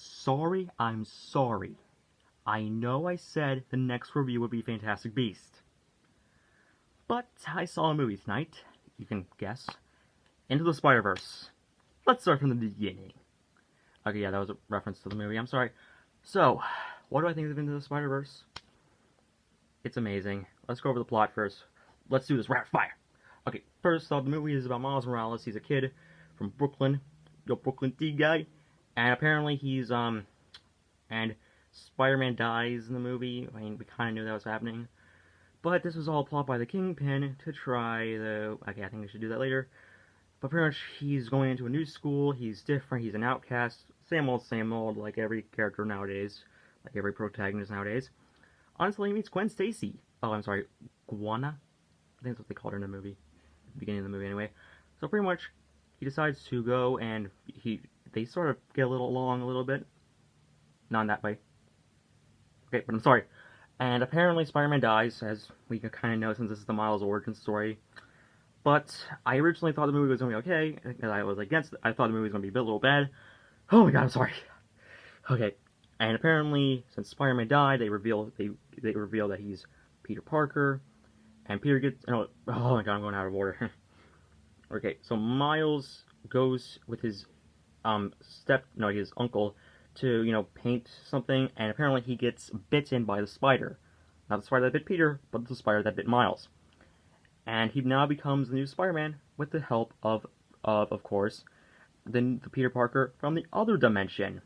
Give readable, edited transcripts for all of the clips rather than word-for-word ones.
sorry, I'm sorry. I know I said the next review would be Fantastic Beast. But I saw a movie tonight, you can guess. Into the Spider-Verse. Let's start from the beginning. Okay, yeah, that was a reference to the movie, I'm sorry. So, what do I think of Into the Spider-Verse? It's amazing. Let's go over the plot first. Let's do this rapid fire. Okay, first off, the movie is about Miles Morales. He's a kid from Brooklyn. Yo, Brooklyn D guy. And apparently he's, and Spider-Man dies in the movie. I mean, we kind of knew that was happening. But this was all a plot by the Kingpin to try the... Okay, I think we should do that later. But pretty much, he's going into a new school. He's different. He's an outcast. Same old, like every character nowadays. Like every protagonist nowadays. Until he meets Gwen Stacy. Oh, I'm sorry. Guana? I think that's what they called her in the movie. At the beginning of the movie, anyway. So pretty much, he decides to go, and they sort of get along a little bit. Not in that way. Okay, but I'm sorry. And apparently Spider-Man dies, as we can kind of know since this is the Miles origin story. But I originally thought the movie was going to be okay, because I was against it. I thought the movie was going to be a little bad. Oh my god, I'm sorry. Okay, and apparently, since Spider-Man died, they reveal that he's Peter Parker, and Peter gets... Oh my god, I'm going out of order. Okay, so Miles goes with his his uncle to, paint something, and apparently he gets bitten by the spider. Not the spider that bit Peter, but the spider that bit Miles. And he now becomes the new Spider-Man with the help of course, the Peter Parker from the other dimension.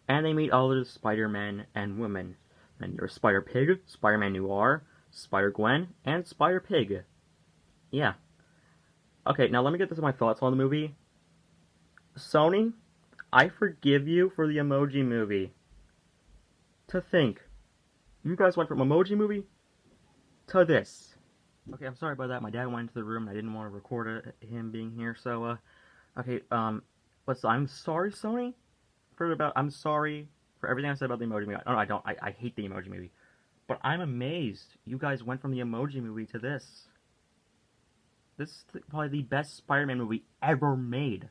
And they meet other Spider-Men and women. And there's Spider-Pig, Spider-Man Noir, Spider-Gwen, and Spider-Pig. Yeah. Okay, now let me get to my thoughts on the movie. Sony, I forgive you for the Emoji Movie. To think, you guys went from Emoji Movie to this. Okay, I'm sorry about that. My dad went into the room and I didn't want to record him being here, so, okay, I'm sorry, Sony, I'm sorry for everything I said about the Emoji Movie. No, I don't. I hate the Emoji Movie. But I'm amazed you guys went from the Emoji Movie to this. This is probably the best Spider-Man movie ever made.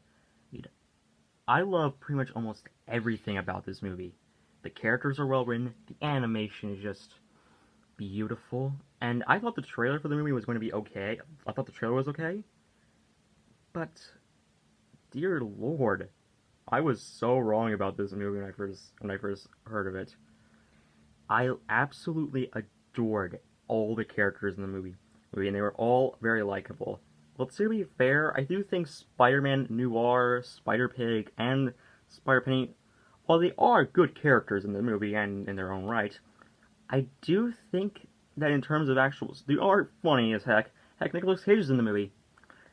I love pretty much almost everything about this movie. The characters are well written, the animation is just beautiful, and I thought the trailer for the movie was going to be okay. I thought the trailer was okay, but dear lord, I was so wrong about this movie when I first heard of it. I absolutely adored all the characters in the movie, and they were all very likable. Well, to be fair, I do think Spider-Man Noir, Spider-Pig, and Spider-Penny, while they are good characters in the movie and in their own right, I do think that in terms of actuals, they are funny as heck. Heck, Nicolas Cage is in the movie.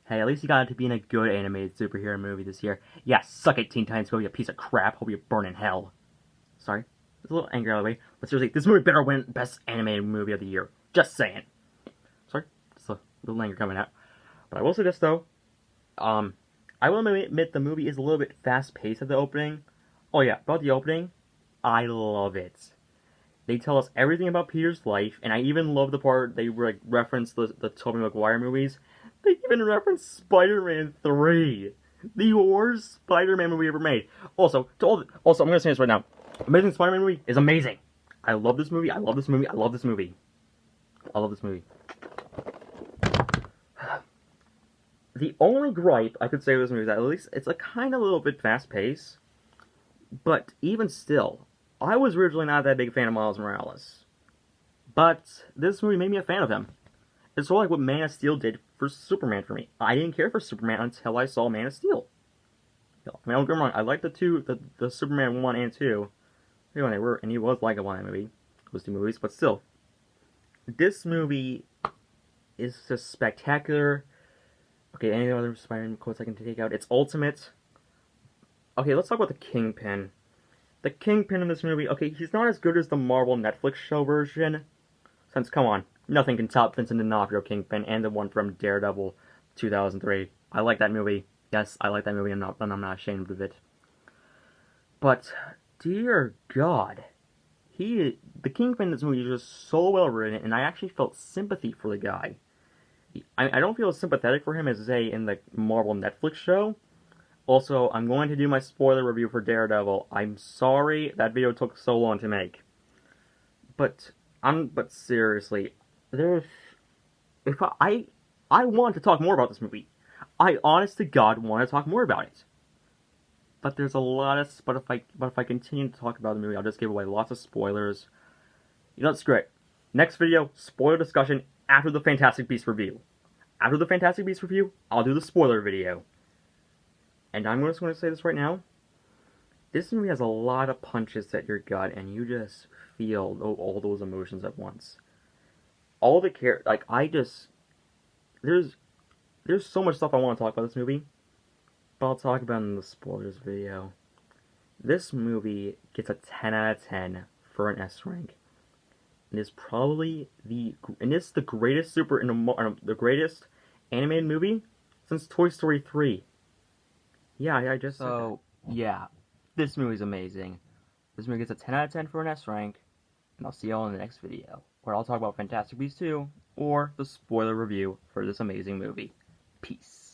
Hey, at least he got to be in a good animated superhero movie this year. Yeah, suck it, Teen Titans Go, you piece of crap. Hope you burn in hell. Sorry, there's a little anger out of the way. But seriously, this movie better win Best Animated Movie of the Year. Just saying. Sorry, just a little anger coming out. But I will say this, though. I will admit the movie is a little bit fast-paced at the opening. Oh yeah, about the opening, I love it. They tell us everything about Peter's life, and I even love the part they reference the Tobey Maguire movies. They even reference Spider-Man 3, the worst Spider-Man movie ever made. Also, I'm gonna say this right now. Amazing Spider-Man movie is amazing. I love this movie. I love this movie. I love this movie. I love this movie. The only gripe I could say with this movie is that at least it's a little bit fast-paced. But even still, I was originally not that big a fan of Miles Morales. But this movie made me a fan of him. It's sort of like what Man of Steel did for Superman for me. I didn't care for Superman until I saw Man of Steel. I mean, don't get me wrong, I liked the Superman 1 and 2. And he was likable in that movie. Those two movies, but still. This movie is just spectacular. Okay, any other Spider-Man quotes I can take out? It's ultimate. Okay, let's talk about the Kingpin. The Kingpin in this movie, okay, he's not as good as the Marvel Netflix show version. Since, come on, nothing can top Vincent D'Onofrio Kingpin and the one from Daredevil 2003. I like that movie. Yes, I like that movie, and I'm not ashamed of it. But, dear God, the Kingpin in this movie is just so well written, and I actually felt sympathy for the guy. I don't feel as sympathetic for him as, say, in the Marvel Netflix show. Also, I'm going to do my spoiler review for Daredevil. I'm sorry that video took so long to make. But but seriously, there's if I want to talk more about this movie. I honest to God want to talk more about it. But there's a lot of but if I continue to talk about the movie, I'll just give away lots of spoilers. You know, that's great. Next video, spoiler discussion after the Fantastic Beasts review. After the Fantastic Beasts review, I'll do the spoiler video. And I'm just going to say this right now. This movie has a lot of punches at your gut, and you just feel all those emotions at once. All the there's so much stuff I want to talk about this movie, but I'll talk about it in the spoilers video. This movie gets a 10 out of 10 for an S rank. It is probably the greatest the greatest animated movie since Toy Story 3. Yeah, I just said that. Yeah, this movie's amazing. This movie gets a 10 out of 10 for an S rank, and I'll see y'all in the next video, where I'll talk about Fantastic Beasts 2, or the spoiler review for this amazing movie. Peace.